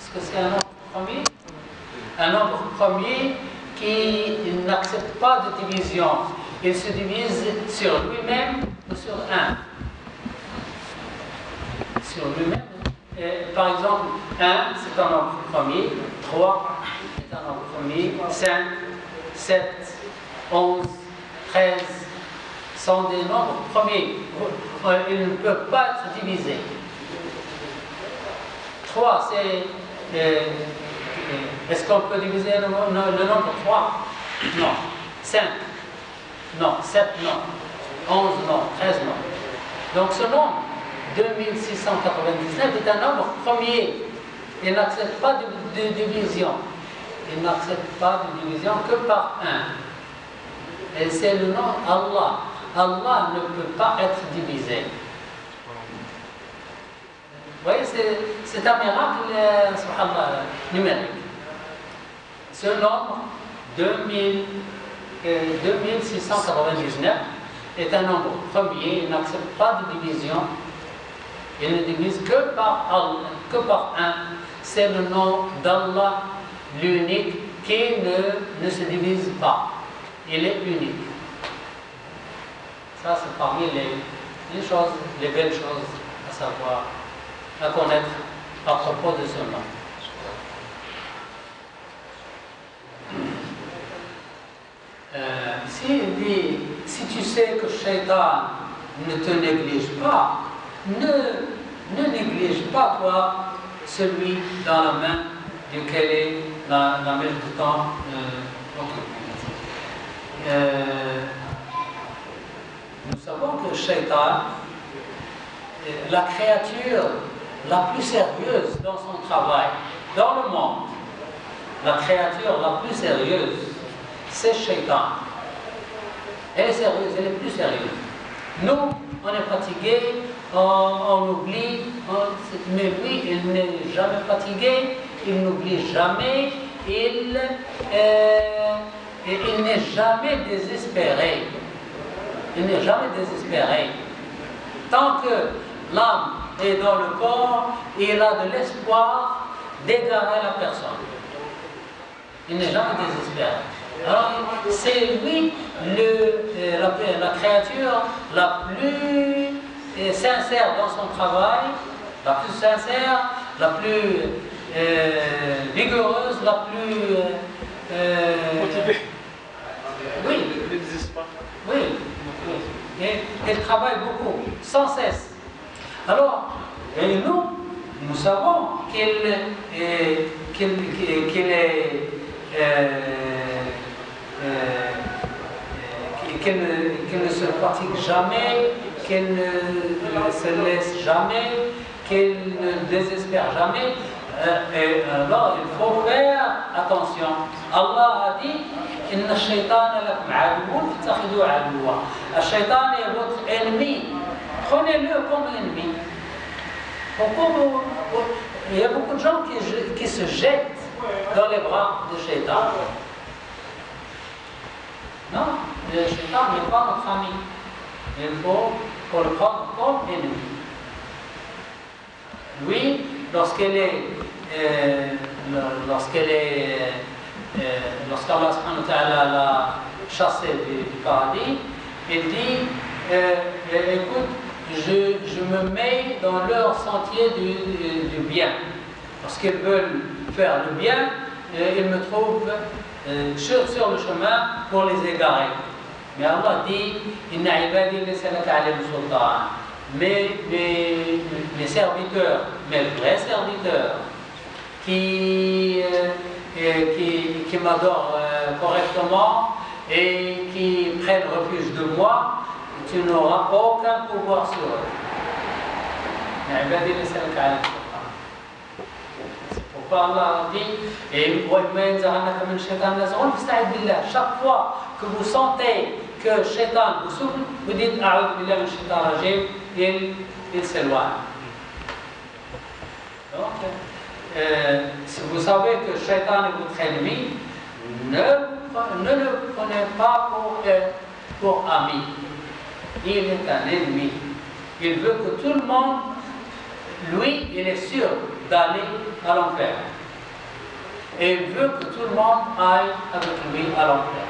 Est-ce que c'est un nombre premier? Un nombre premier qui n'accepte pas de division. Il se divise sur lui-même ou sur 1. Sur lui-même. Par exemple, 1, c'est un nombre premier. 3, c'est un nombre premier. 5, 7, 11, 13, sont des nombres premiers. Ils ne peuvent pas être divisés. 3, c'est... est-ce qu'on peut diviser le nombre 3? Non. 5? Non. 7? Non. 11? Non. 13? Non. Donc ce nombre, 2699, est un nombre premier. Il n'accepte pas de division. Il n'accepte pas de division que par 1. Et c'est le nom Allah. Allah ne peut pas être divisé. Vous voyez, c'est un miracle, subhanallah, numérique. Ce nombre, 2699, est un nombre premier. Il n'accepte pas de division. Il ne divise que par 1. C'est le nom d'Allah, l'unique, qui ne se divise pas. Il est unique. Ça, c'est parmi les choses, les belles choses à savoir, à connaître à propos de ce nom. S'il dit, si tu sais que Shaitan ne te néglige pas, ne néglige pas, toi, celui dans la main duquel est la mèche de temps occupée. Nous savons que Shaitan, la créature la plus sérieuse dans son travail, dans le monde, la créature la plus sérieuse, c'est Shaitan. Elle est sérieuse, elle est plus sérieuse. Nous, on est fatigué, on oublie, mais lui, il n'est jamais fatigué, il n'oublie jamais, il n'est jamais désespéré. Il n'est jamais désespéré. Tant que l'âme est dans le corps, il a de l'espoir d'égarer la personne. Il n'est jamais désespéré. Alors, c'est lui la créature la plus sincère dans son travail, la plus sincère, la plus vigoureuse, la plus motivée. Oui. Oui. Et elle travaille beaucoup, sans cesse. Alors, et nous savons qu'elle ne se fatigue jamais, qu'elle ne se laisse jamais, qu'elle ne désespère jamais. Et alors il faut faire attention. Allah a dit Inna shaytana lakum aduwwun fattakhidhuhu aduwwa. Le shaytan est votre ennemi. Prenez-le comme ennemi. Pourquoi il y a beaucoup de gens qui se jettent dans les bras du shaytan. Non, le shaytan n'est pas notre ami. Il faut le prendre comme ennemi. Lui, lorsqu'Allah subhanahu wa ta'ala l'a chassé du paradis, il dit écoute, je me mets dans leur sentier du bien. Lorsqu'ils veulent faire le bien, ils me trouvent sur le chemin pour les égarer. Mais Allah dit Inna ibadi laysa laka alayhim sultan. Mes serviteurs, mes vrais serviteurs, qui m'adorent correctement et qui prennent refuge de moi, tu n'auras aucun pouvoir sur eux. C'est pourquoi Allah dit chaque fois que vous sentez que Shaitan vous souffle, vous dites A'udhu billahi minash shaitanir rajim, il s'éloigne. Donc, si vous savez que Shaitan est votre ennemi, ne le prenez pas pour ami. Il est un ennemi. Il veut que tout le monde, lui, il est sûr d'aller à l'enfer. Et il veut que tout le monde aille avec lui à l'enfer.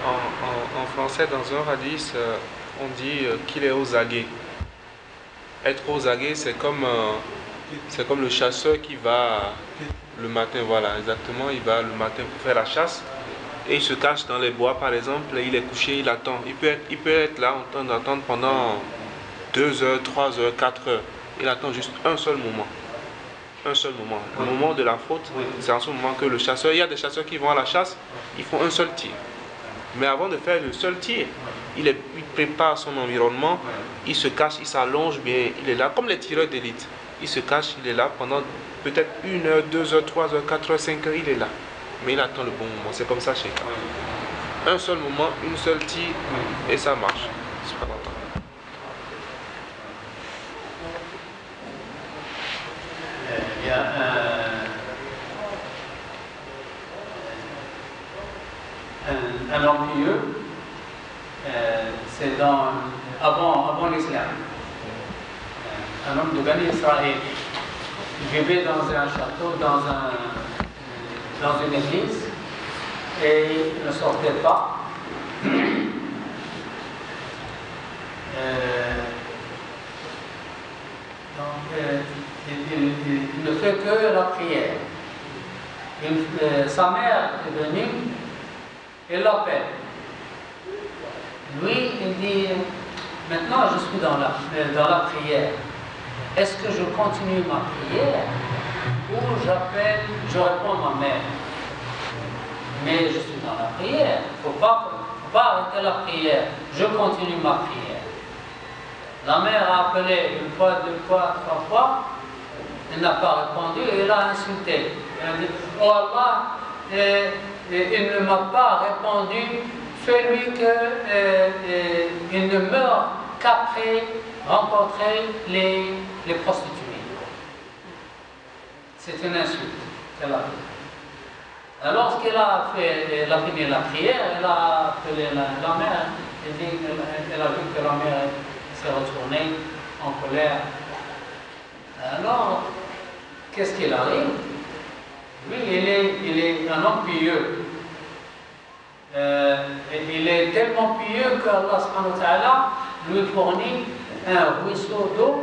En français, dans un hadith, on dit qu'il est aux aguets. Être aux aguets, c'est comme le chasseur qui va le matin, voilà, exactement, il va le matin pour faire la chasse et il se cache dans les bois, par exemple, et il est couché, il attend. Il peut être là en train d'attendre pendant 2 heures, 3 heures, 4 heures. Il attend juste un seul moment. Un seul moment. Le moment de la faute, c'est en ce moment que le chasseur, il y a des chasseurs qui vont à la chasse, ils font un seul tir. Mais avant de faire le seul tir, il prépare son environnement, il se cache, il s'allonge bien, il est là, comme les tireurs d'élite. Il se cache, il est là pendant peut-être 1 heure, 2 heures, 3 heures, 4 heures, 5 heures, il est là. Mais il attend le bon moment, c'est comme ça chez lui. Un seul moment, une seule tir, et ça marche. C'est pas longtemps. Il y a un homme pieux, c'est avant l'islam. Un homme de Bani Israël. Il vivait dans un château, dans une église, et il ne sortait pas. Il ne fait que la prière. Sa mère est venue, elle l'appelle. Lui, il dit, maintenant je suis dans la prière. Est-ce que je continue ma prière ou je réponds à ma mère? Mais je suis dans la prière. Il ne faut pas arrêter la prière. Je continue ma prière. La mère a appelé 1 fois, 2 fois, 3 fois. Elle n'a pas répondu et elle a insulté. Elle a dit, oh Allah, il ne m'a pas répondu. Fais-lui qu'il ne meure qu'après rencontrer les prostituées. C'est une insulte qu'elle a fait. Alors, lorsqu'elle a fini la prière, elle a appelé la mère. Elle a vu que la mère s'est retournée en colère. Alors, qu'est-ce qu'il arrive? Lui, il est un homme pieux. Il est tellement pieux qu'Allah subhanahu wa ta'ala lui fournit un ruisseau d'eau,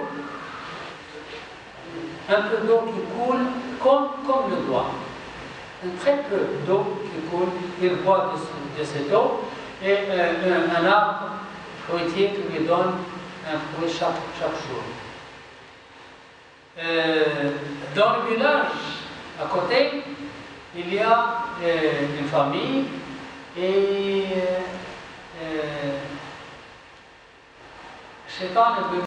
un peu d'eau qui coule comme le doigt. Un très peu d'eau qui coule, il boit de cette eau, et un arbre fruitier qui lui donne un fruit chaque jour. Dans le village, à côté, il y a une famille et Shaitan est venu